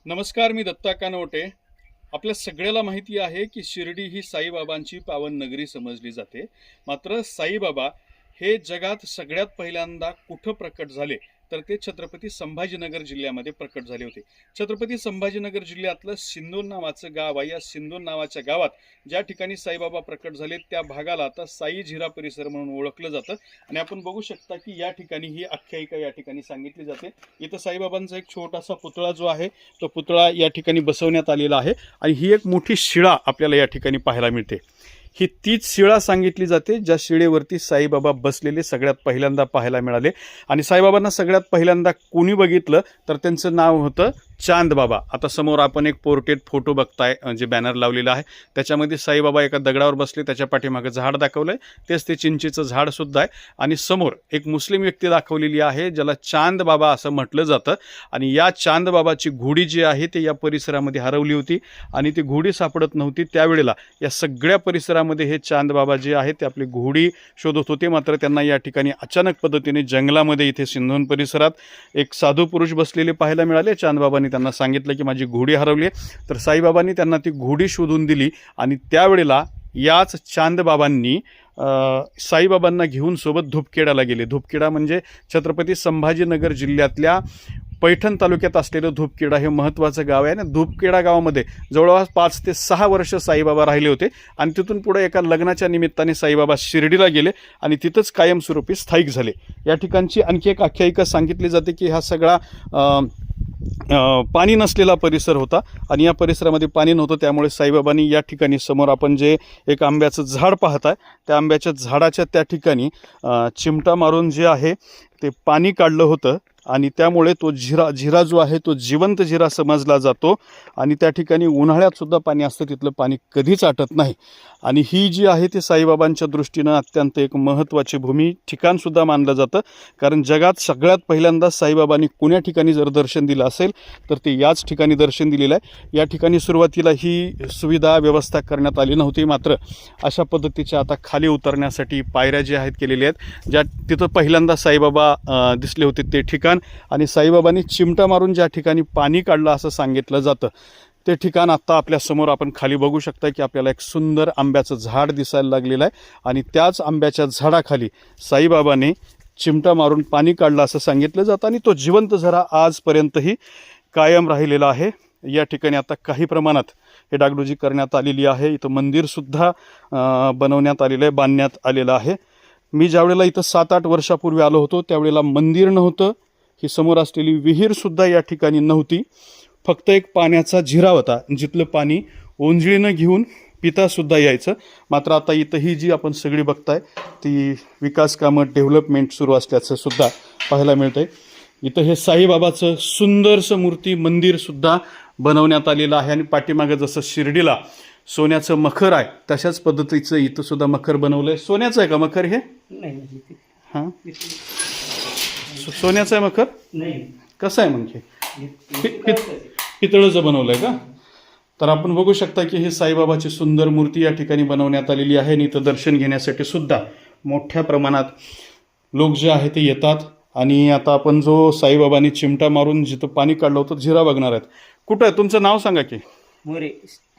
नमस्कार, मी दत्ता कानवटे. आपल्या सगळ्याला माहिती आहे की शिर्डी ही साईबाबांची पावन नगरी समजली जाते. मात्र साईबाबा हे जगात सगळ्यात पहिल्यांदा कुठं प्रकट झाले तर ते छत्रपती संभाजीनगर जिल्ह्यामध्ये प्रकट झाले होते. छत्रपती संभाजीनगर जिल्ह्यातलं सिंदूर नावाचं गाव आहे. या सिंदूर नावाच्या गावात ज्या ठिकाणी साईबाबा प्रकट झाले त्या भागाला आता साई झिरा परिसर म्हणून ओळखलं जातं. आणि आपण बघू शकता की या ठिकाणी ही आख्यायिका या ठिकाणी सांगितली जाते. इथं साईबाबांचा एक छोटासा पुतळा जो आहे तो पुतळा या ठिकाणी बसवण्यात आलेला आहे आणि ही एक मोठी शिळा आपल्याला या ठिकाणी पाहायला मिळते. ही तीच शिळा सांगितली जाते ज्या शिळेवरती साईबाबा बसलेले सगळ्यात पहिल्यांदा पाहायला मिळाले. आणि साईबाबांना सगळ्यात पहिल्यांदा कोणी बघितलं तर त्यांचं नाव होतं चांद बाबा. आता समोर आपण एक पोर्ट्रेट फोटो बघताय, जे बॅनर लावलेला आहे त्याच्यामध्ये साईबाबा एका दगडावर बसले, त्याच्या पाठीमागे झाड दाखवलंय, तेच ते चिंचेचं झाड सुद्धा आहे. आणि समोर एक मुस्लिम व्यक्ती दाखवलेली आहे ज्याला चांद बाबा असं म्हटलं जातं. आणि या चांद बाबाची घोडी जी आहे ते या परिसरामध्ये हरवली होती आणि ती घोडी सापडत नव्हती. त्यावेळेला या सगळ्या परिसरामध्ये हे चांद बाबा जे आहे ते आपली घोडी शोधत होते. मात्र त्यांना या ठिकाणी अचानक पद्धतीने जंगलामध्ये इथे सिंधून परिसरात एक साधू पुरुष बसलेले पाहायला मिळाले. चांदबाबांनी त्यांना सांगितलं की माझी घोडी हरवली आहे. तर साईबाबांनी त्यांना ती घोडी शोधून दिली आणि त्यावेळेला याच चांदबाबांनी साईबाबांना घेऊन सोबत धुपखेड्याला गेले. धुपखेडा म्हणजे छत्रपती संभाजीनगर जिल्ह्यातल्या पैठण तालुक्यात असलेलं धुपखेडा हे महत्त्वाचं गाव आहे. आणि धुपखेडा गावामध्ये जवळपास 5 ते 6 वर्ष साईबाबा राहिले होते. आणि तिथून पुढे एका लग्नाच्या निमित्ताने साईबाबा शिर्डीला गेले आणि तिथंच कायमस्वरूपी स्थायिक झाले. या ठिकाणची आणखी एक आख्यायिका सांगितली जाते की हा सगळा पाणी नसलेला परिसर होता आणि या परिसरामध्ये पाणी नव्हतं. त्यामुळे साईबाबांनी या ठिकाणी समोर आपण जे एक आंब्याचं झाड पाहताय त्या आंब्याच्या झाडाच्या त्या ठिकाणी चिमटा मारून जे आहे ते पाणी काढलं होतं. आणि त्यामुळे तो झिरा जो आहे तो जिवंत झिरा समजला जातो. आणि त्या ठिकाणी उन्हाळ्यात सुद्धा पाणी असतं, तिथलं पाणी कधीच आटत नाही. आणि ही जी आहे ते साईबाबांच्या दृष्टीनं अत्यंत एक महत्त्वाची भूमी ठिकाणसुद्धा मानलं जातं. कारण जगात सगळ्यात पहिल्यांदा साईबाबांनी कोण्या ठिकाणी जर दर्शन दिलं असेल तर ते याच ठिकाणी दर्शन दिलेलं आहे. या ठिकाणी सुरुवातीला ही सुविधा व्यवस्था करण्यात आली नव्हती. मात्र अशा पद्धतीच्या आता खाली उतरण्यासाठी पायऱ्या ज्या आहेत केलेल्या आहेत, ज्या तिथं पहिल्यांदा साईबाबा दिसले होते ते ठिकाण आणि साईबाबांनी चिमटा मारून ज्या ठिकाणी पाणी काढलं असं सांगितलं जातं ते ठिकाण आता आपल्या समोर आपण खाली बघू शकता की आपल्याला एक सुंदर आंब्याचं झाड दिसायला लागलेलं आहे. आणि त्याच आंब्याच्या झाडाखाली साईबाबांनी चिमटा मारून पाणी काढलं असं सांगितलं जातं. आणि तो जिवंत झरा आजपर्यंतही कायम राहिलेला आहे. या ठिकाणी आता काही प्रमाणात हे डागडुजी करण्यात आलेली आहे. इथं मंदिरसुद्धा बनवण्यात आलेलं आहे, बांधण्यात आलेलं आहे. मी ज्यावेळेला इथं 7-8 वर्षापूर्वी आलो होतो त्यावेळेला मंदिर नव्हतं. ही समोर असलेली विहीरसुद्धा या ठिकाणी नव्हती. फक्त एक पाण्याचा झिरा होता जिथलं पाणी ओंजळीनं घेऊन पितासुद्धा यायचं. मात्र आता इथं ही जी आपण सगळी बघताय ती विकास कामं, डेव्हलपमेंट सुरू असल्याचं सुद्धा पाहायला मिळतंय. इथं हे साईबाबाचं सुंदरसं मूर्ती मंदिरसुद्धा बनवण्यात आलेलं आहे. आणि पाठीमागं जसं शिर्डीला सोन्याचं मखर आहे तशाच पद्धतीचं इथं सुद्धा मखर बनवलंय. सोन्याचं आहे का मखर हे? हां, सोन्याचं आहे मखर? नाही. कसं आहे म्हणजे? पितळचं बनवलंय का? तर आपण बघू शकता की हे साईबाबाची सुंदर मूर्ती या ठिकाणी बनवण्यात आलेली आहे. आणि इथं दर्शन घेण्यासाठी सुद्धा मोठ्या प्रमाणात लोक जे आहे ते येतात. आणि आता आपण जो साईबाबांनी चिमटा मारून जिथं पाणी काढलं होतं झिरा बघणार आहेत. कुठं आहे तुमचं नाव सांगा की? मोरे,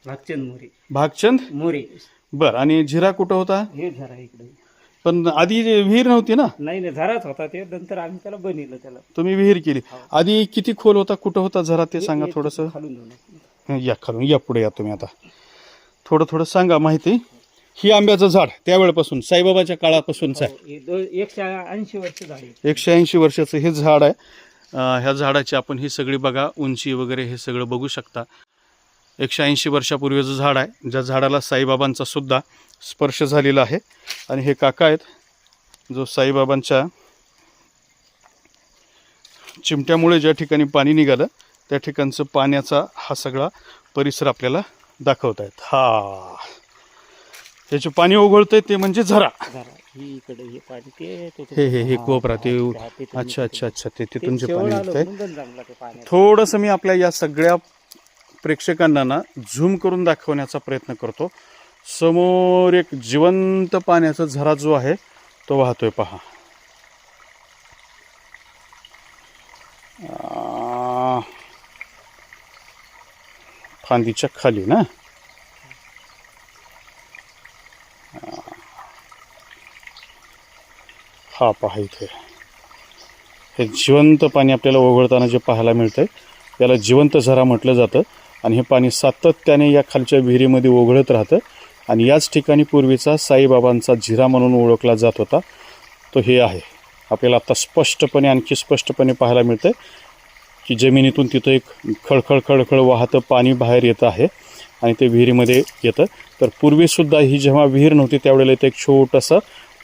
भागचंद मोरे. भागचंद मोरे. बरं. आणि झिरा कुठं होता? हे झरा इकडे. पण आधी विहीर नव्हती ना? नाही, झराच होता ते. नंतर आम्ही त्याला बनवलं. त्याला तुम्ही विहीर केली. आधी किती खोल होता, कुठं होता झरा ते सांगा थोडंसं. खालून या खालून या, पुढे या तुम्ही. आता थोडं सांगा माहिती. ही आंब्याचं झाड त्यावेळेपासून साईबाबाच्या काळापासूनच आहे. 180 वर्ष झाली. 180 वर्षाचं हे झाड आहे. ह्या झाडाची आपण ही सगळी बघा उंची वगैरे हे सगळं बघू शकता. 180 वर्षापूर्वीचं झाड आहे ज्या झाडाला साईबाबांचा सुद्धा स्पर्श झालेला आहे. आणि हे काका आहेत जो साईबाबांच्या चिमट्यामुळे ज्या ठिकाणी पाणी निघालं त्या ठिकाणचं पाण्याचा हा सगळा परिसर आपल्याला दाखवत आहेत. हा, त्याचे पाणी ओघळतंय ते म्हणजे झरा. हे कोपरा ते. अच्छा, ते तिथून जे पाणी निघतंय. थोडंसं मी आपल्या या सगळ्या प्रेक्षकांना ना झूम करून दाखवण्याचा प्रयत्न करतो. समोर एक जिवंत पाण्याचा झरा जो आहे तो वाहतोय पहा. फांदीच्या खाली ना. हा पहा इथे हे जिवंत पाणी आपल्याला ओघळताना जे पाहायला मिळतंय त्याला जिवंत झरा म्हटलं जातं. आणि हे पाणी सातत्याने या खालच्या विहिरीमध्ये ओघळत राहतं. आणि याच ठिकाणी पूर्वीचा साईबाबांचा झिरा म्हणून ओळखला जात होता तो हे आहे. आपल्याला आता स्पष्टपणे आणखी स्पष्टपणे पाहायला मिळतं की जमिनीतून तिथं एक खळखळ खळखळ वाहतं पाणी बाहेर येतं आहे आणि ते विहिरीमध्ये येतं. तर पूर्वीसुद्धा ही जेव्हा विहीर नव्हती त्यावेळेला इथं एक छोटंसं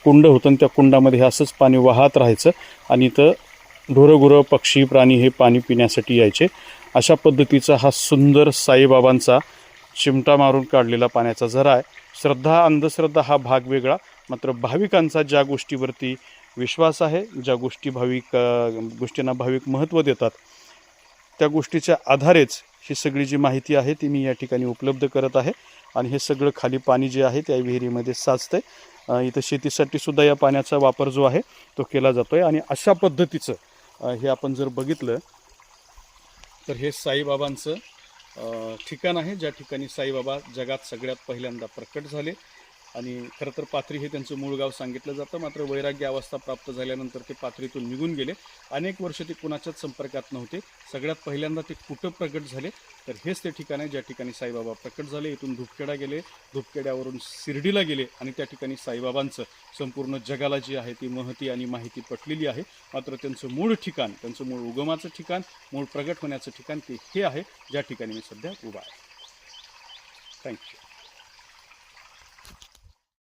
कुंड होतं आणि त्या कुंडामध्ये हे असंच पाणी वाहत राहायचं आणि इथं ढोरगुरं पक्षी प्राणी हे पाणी पिण्यासाठी यायचे. अशा पद्धतीचा हा सुंदर साईबाबांचा चिमटा मारून काढलेला पाण्याचा झरा आहे. श्रद्धा अंधश्रद्धा हा भाग वेगळा, मात्र भाविकांचा ज्या गोष्टीवरती विश्वास आहे, ज्या गोष्टींना भाविक महत्त्व देतात त्या गोष्टीच्या आधारेच ही सगळी जी माहिती आहे ती मी या ठिकाणी उपलब्ध करत आहे. आणि हे सगळं खाली पाणी जे आहे त्या विहिरीमध्ये साचतंय. इथं शेतीसाठी सुद्धा या पाण्याचा वापर जो आहे तो केला जातो आहे. आणि अशा पद्धतीचं हे आपण जर बघितलं तर हे साईबाबांचं ठिकाण आहे, ज्या ठिकाणी साईबाबा जगात सगळ्यात पहिल्यांदा प्रकट झाले. आणि खरं तर पाथरी हे त्यांचं मूळ गाव सांगितलं जातं, मात्र वैराग्य अवस्था प्राप्त झाल्यानंतर ते पाथरीतून निघून गेले. अनेक वर्ष ते कुणाच्याच संपर्कात नव्हते. सगळ्यात पहिल्यांदा ते कुठं प्रकट झाले तर हेच ते ठिकाण आहे ज्या ठिकाणी साईबाबा प्रकट झाले. इथून धुपखेडा गेले, धुपखेड्यावरून शिर्डीला गेले आणि त्या ठिकाणी साईबाबांचं संपूर्ण जगाला जी आहे ती महती आणि माहिती पटलेली आहे. मात्र त्यांचं मूळ ठिकाण, त्यांचं मूळ उगमाचं ठिकाण, मूळ प्रगट होण्याचं ठिकाण ते हे आहे ज्या ठिकाणी मी सध्या उभा आहे. थँक्यू.